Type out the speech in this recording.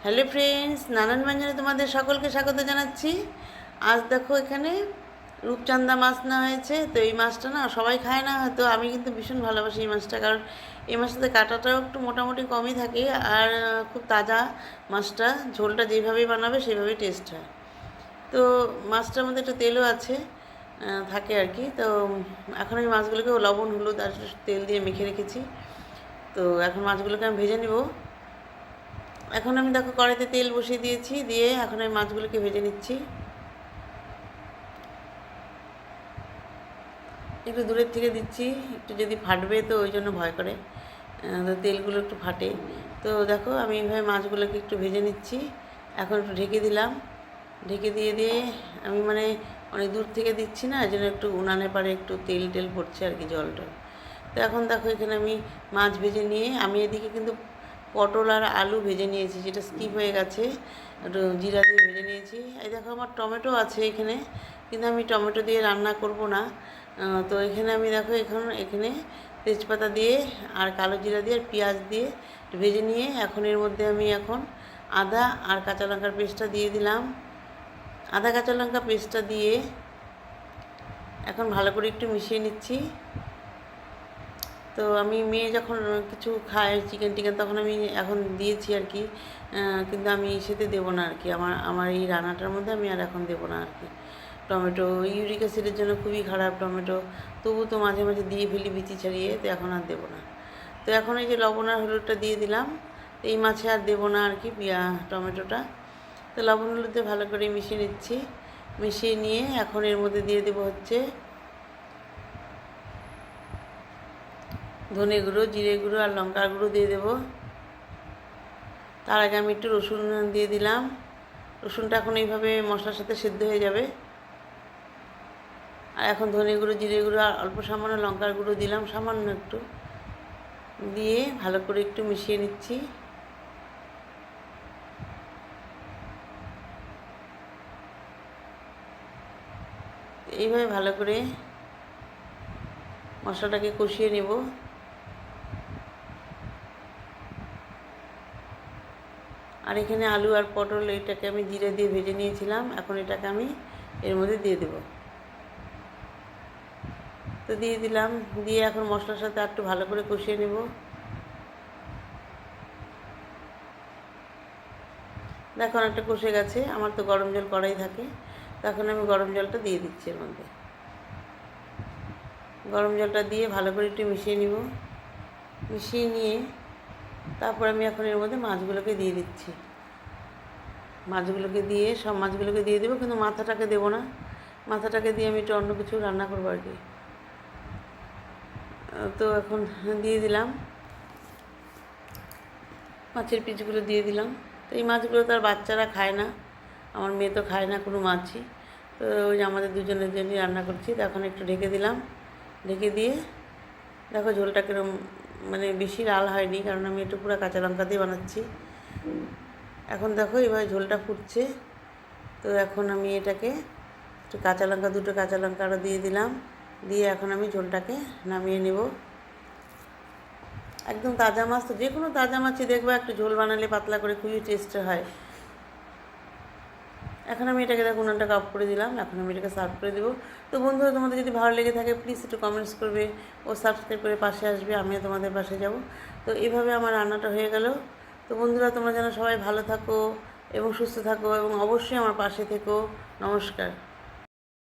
Hello friends, নানান ব্যঞ্জনে তোমাদের সকলকে স্বাগত জানাচ্ছি। আজ দেখো এখানে রূপচাঁদা মাছ না হয়েছে। তো এই মাছটা না সবাই খায় না হয়তো, আমি কিন্তু ভীষণ ভালোবাসি এই মাছটা, কারণ এই মাছটাতে কাঁটাটাও একটু মোটামুটি কমই থাকে আর খুব তাজা মাছটা। ঝোলটা যেভাবেই বানাবে সেভাবেই টেস্ট হয়। তো মাছটার মধ্যে একটু তেলও আছে থাকে আর কি। তো এখন আমি মাছগুলোকে লবণ হলুদ আর তেল দিয়ে মেখে রেখেছি। তো এখন মাছগুলোকে আমি ভেজে নেব। এখন আমি দেখো কড়াইতে তেল বসিয়ে দিয়েছি, দিয়ে এখন আমি মাছগুলোকে ভেজে নিচ্ছি। একটু দূরের থেকে দিচ্ছি, একটু যদি ফাটবে তো ওই জন্য ভয় করে, তো তেলগুলো একটু ফাটে। তো দেখো আমি এইভাবে মাছগুলোকে একটু ভেজে নিচ্ছি। এখন একটু ঢেকে দিলাম, ঢেকে দিয়ে দিয়ে আমি অনেক দূর থেকে দিচ্ছি না, এই জন্য একটু উনানে পারে একটু তেল টেল পড়ছে আর কি, জলটা। তো এখন দেখো এখানে আমি মাছ ভেজে নিয়ে আমি এদিকে কিন্তু পটল আর আলু ভেজে নিয়েছি, যেটা স্কিপ হয়ে গেছে। একটু জিরা দিয়ে ভেজে নিয়েছি। এই দেখো আমার টমেটো আছে এখানে, কিন্তু আমি টমেটো দিয়ে রান্না করব না। তো এখানে আমি দেখো এখানে তেজপাতা দিয়ে আর কালো জিরা দিয়ে আর পেঁয়াজ দিয়ে ভেজে নিয়ে এখন এর মধ্যে আমি আদা আর কাঁচা লঙ্কার পেস্টটা দিয়ে দিলাম। আদা কাঁচা লঙ্কা পেস্টটা দিয়ে এখন ভালো করে একটু মিশিয়ে নিচ্ছি। তো আমি মেয়ে যখন কিছু খায় চিকেন টিকেন তখন আমি এখন দিয়েছি আর কি, কিন্তু আমি সেতে দেবো না আর কি। আমার এই রান্নাটার মধ্যে আমি আর এখন দেবো না আর কি। টমেটো ইউরিক অ্যাসিডের জন্য খুবই খারাপ টমেটো, তবু তো মাঝে মাঝে দিয়ে ফেলি বিচি ছাড়িয়ে, তো এখন আর দেবো না। তো এখন এই যে লবণ আর হলুদটা দিয়ে দিলাম, তো এই মাছে আর দেবো না আর কি টমেটোটা। তো লবণ হলুদ দিয়ে ভালো করে মিশিয়ে নিচ্ছি। মিশিয়ে নিয়ে এখন এর মধ্যে দিয়ে দেবো ধনে গুঁড়ো, জিরে গুঁড়ো আর লঙ্কার গুঁড়ো দিয়ে দেবো। তার আগে আমি একটু রসুন দিয়ে দিলাম। রসুনটা এখন এইভাবে মশলার সাথে সেদ্ধ হয়ে যাবে। আর এখন ধনে গুঁড়ো, জিরে গুঁড়ো আর অল্প সামান্য লঙ্কার গুঁড়ো দিলাম, সামান্য একটু দিয়ে ভালো করে একটু মিশিয়ে নিচ্ছি। এইভাবে ভালো করে মশলাটাকে কষিয়ে নেব। আর এখানে আলু আর পটল এটাকে আমি জিরে দিয়ে ভেজে নিয়েছিলাম, এখন এটাকে আমি এর মধ্যে দিয়ে দেব। তো দিয়ে দিলাম, দিয়ে এখন মশলার সাথে একটু ভালো করে কষিয়ে নেব। দেখো অনেকটা কষে গেছে, আমার তো গরম জল করাই থাকে। তখন আমি গরম জলটা দিয়ে দিচ্ছি এর মধ্যে। গরম জলটা দিয়ে ভালো করে একটু মিশিয়ে নিব। মিশিয়ে নিয়ে তারপর আমি এখন এর মধ্যে মাছগুলোকে দিয়ে দিচ্ছি। মাছগুলোকে দিয়ে সব মাছগুলোকে দিয়ে দেবো, কিন্তু মাথাটাকে দেবো না। মাথাটাকে দিয়ে আমি একটু অন্য কিছু রান্না করবো আর কি। তো এখন দিয়ে দিলাম, মাছের পিসগুলো দিয়ে দিলাম। তো এই মাছগুলো তো আর বাচ্চারা খায় না, আমার মেয়ে তো খায় না কোনো মাছই। তো ওই যে আমাদের দুজনের জন্যই রান্না করছি। তো এখন একটু ঢেকে দিলাম, ঢেকে দিয়ে দেখো ঝোলটা কিরম, বেশি লাল হয়নি, কারণ আমি একটু পুরো কাঁচা লঙ্কা দিয়ে বানাচ্ছি। এখন দেখো এবার ঝোলটা ফুটছে। তো এখন আমি এটাকে একটু দুটো কাঁচা লঙ্কা আরও দিয়ে দিলাম, দিয়ে এখন আমি ঝোলটাকে নামিয়ে নেব। একদম তাজা মাছ, তো যে কোনো তাজা মাছই দেখবা একটু ঝোল বানালে পাতলা করে খুবই টেস্ট হয়। এখন আমি এটাকে দেখো উনানটাকে অফ করে দিলাম, এখন আমি এটাকে সার্ভ করে দেবো। তো বন্ধুরা, তোমাদের যদি ভালো লেগে থাকে প্লিজ একটু কমেন্টস করবে ও সাবস্ক্রাইব করে পাশে আসবে, আমিও তোমাদের পাশে যাব। তো এইভাবে আমার রান্নাটা হয়ে গেল। তো বন্ধুরা, তোমরা যেন সবাই ভালো থাকো এবং সুস্থ থাকো এবং অবশ্যই আমার পাশে থেকো। নমস্কার।